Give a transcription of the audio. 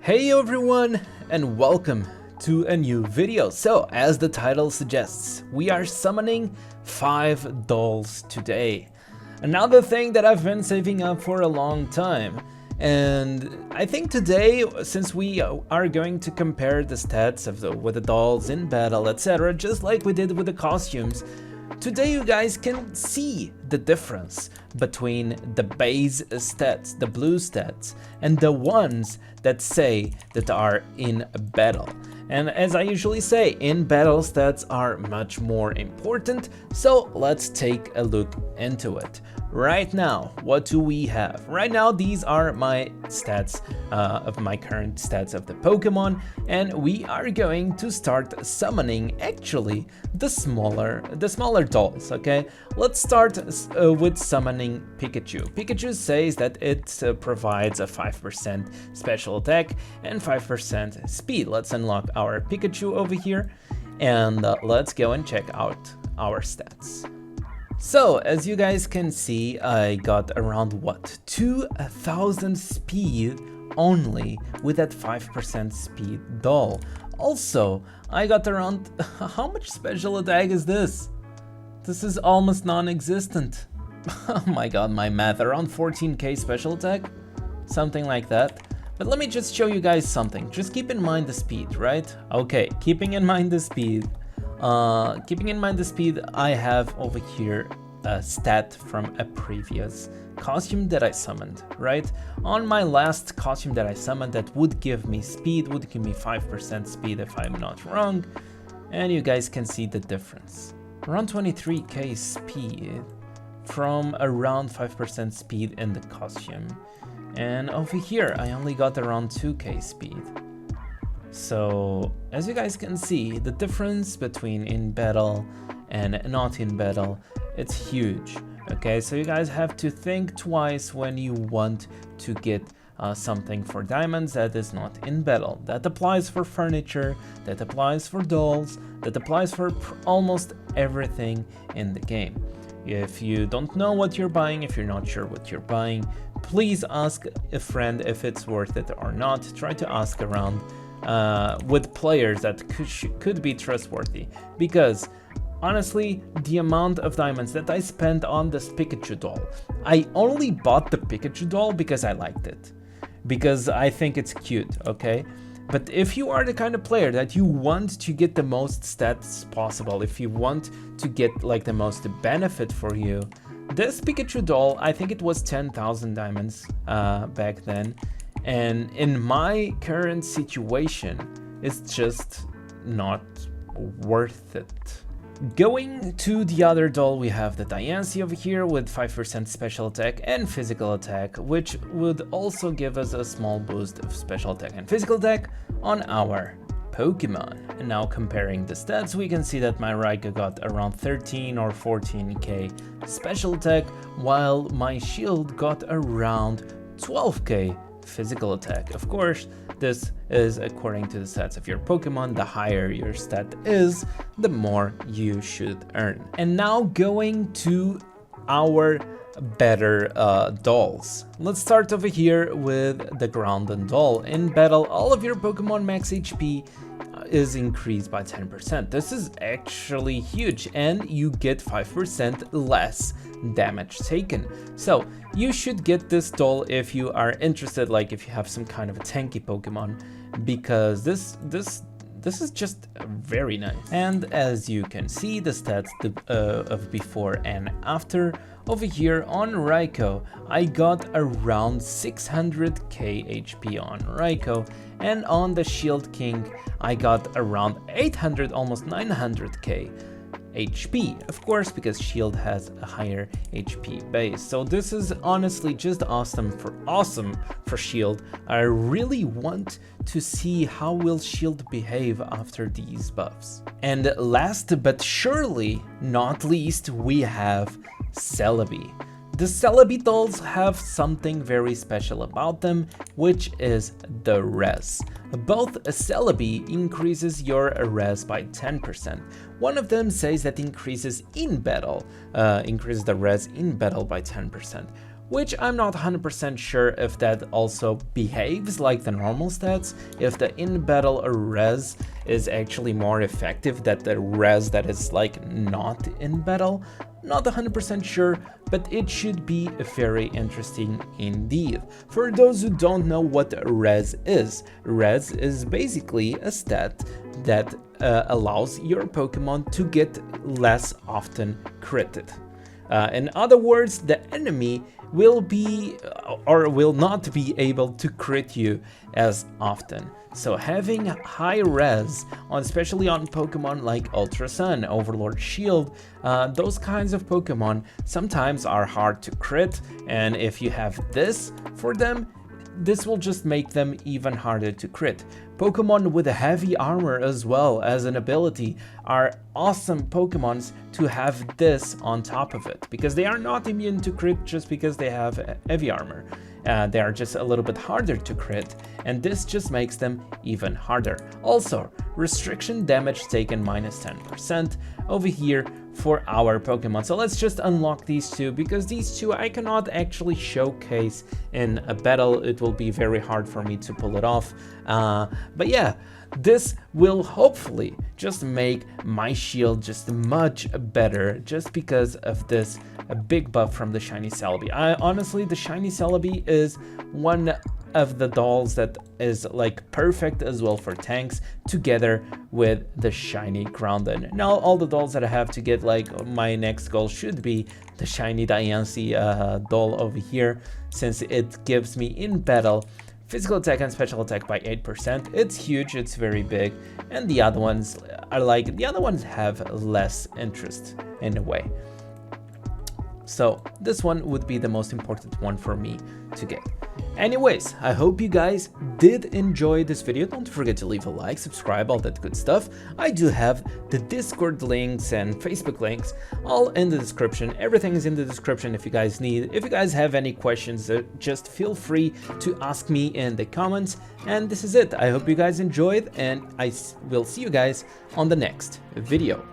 Hey everyone, and welcome to a new video. So, as the title suggests, we are summoning 5 dolls today. Another thing that I've been saving up for a long time. And I think today, since we are going to compare the stats with the dolls in battle, etc., just like we did with the costumes, today you guys can see the difference between the base stats, the blue stats, and the ones that say that are in battle. And as I usually say, in battle stats are much more important, so let's take a look into it. Right now, what do we have? Right now, these are my stats of my current stats of the Pokemon, and we are going to start summoning actually the smaller dolls. Okay, let's start with summoning Pikachu. Pikachu says that it provides a 5% special attack and 5% speed. Let's unlock our Pikachu over here, and let's go and check out our stats. So, as you guys can see, I got around, what, 2000 speed only with that 5% speed doll. Also, I got around, how much special attack is this? This is almost non-existent. Oh my god, my math, around 14k special attack? Something like that. But let me just show you guys something. Just keep in mind the speed, right? Okay, keeping in mind the speed, I have over here a stat from a previous costume that I summoned, right? On my last costume that I summoned that would give me speed, would give me 5% speed if I'm not wrong, and you guys can see the difference. Around 23k speed from around 5% speed in the costume. And over here, I only got around 2k speed. So, as you guys can see, the difference between in battle and not in battle, it's huge. Okay, so you guys have to think twice when you want to get something for diamonds that is not in battle. That applies for furniture, that applies for dolls, that applies for almost everything in the game. If you don't know what you're buying, if you're not sure what you're buying, please ask a friend if it's worth it or not. Try to ask around with players that could be trustworthy, because honestly, the amount of diamonds that I spent on this Pikachu doll, I only bought the Pikachu doll because I liked it, because I think it's cute, okay? But if you are the kind of player that you want to get the most stats possible, if you want to get like the most benefit for you, this Pikachu doll, I think it was 10,000 diamonds back then. And in my current situation, it's just not worth it. Going to the other doll, we have the Diancie over here with 5% special attack and physical attack, which would also give us a small boost of special attack and physical attack on our Pokemon. And now comparing the stats, we can see that my Raikou got around 13 or 14k special attack, while my Shield got around 12k physical attack. Of course, this is according to the stats of your Pokemon. The higher your stat is, the more you should earn. And now going to our better dolls. Let's start over here with the Grounded doll. In battle, all of your Pokemon max HP is increased by 10%. This is actually huge, and you get 5% less damage taken. So you should get this doll if you are interested, like if you have some kind of a tanky Pokemon, because this is just very nice. And as you can see, the stats of before and after. Over here on Raikou, I got around 600k HP on Raikou, and on the Shield King, I got around 800, almost 900k HP, of course, because Shield has a higher HP base. So this is honestly just awesome for Shield. I really want to see how will Shield behave after these buffs. And last but surely not least, we have Celebi. The Celebi dolls have something very special about them, which is the res. Both Celebi increases your res by 10%. One of them says that increases the res in battle by 10%, which I'm not 100% sure if that also behaves like the normal stats, if the in-battle res is actually more effective than the res that is like not in battle. Not 100% sure, but it should be very interesting indeed. For those who don't know what res is basically a stat that allows your Pokemon to get less often critted. In other words, the enemy will be or will not be able to crit you as often. So having high res, especially on Pokemon like Ultra Sun, Overlord Shield, those kinds of Pokemon sometimes are hard to crit, and if you have this for them, this will just make them even harder to crit. Pokemon with a heavy armor as well as an ability are awesome Pokemons to have this on top of it, because they are not immune to crit just because they have heavy armor. They are just a little bit harder to crit, and this just makes them even harder. Also, restriction damage taken minus 10% over here for our Pokemon. So let's just unlock these two, because these two I cannot actually showcase in a battle. It will be very hard for me to pull it off. But yeah, this will hopefully just make my shield just much better just because of this big buff from the shiny Celebi. Honestly, the shiny Celebi is one of the dolls that is like perfect as well for tanks, together with the shiny Groundon. Now all the dolls that I have to get, like my next goal should be the shiny Diancie doll over here, since it gives me in battle physical attack and special attack by 8%. It's huge, it's very big, and the other ones are like, the other ones have less interest in a way. So this one would be the most important one for me to get. Anyways, I hope you guys did enjoy this video. Don't forget to leave a like, subscribe, all that good stuff. I do have the Discord links and Facebook links all in the description. Everything is in the description if you guys need. If you guys have any questions, just feel free to ask me in the comments. And this is it. I hope you guys enjoyed, and I will see you guys on the next video.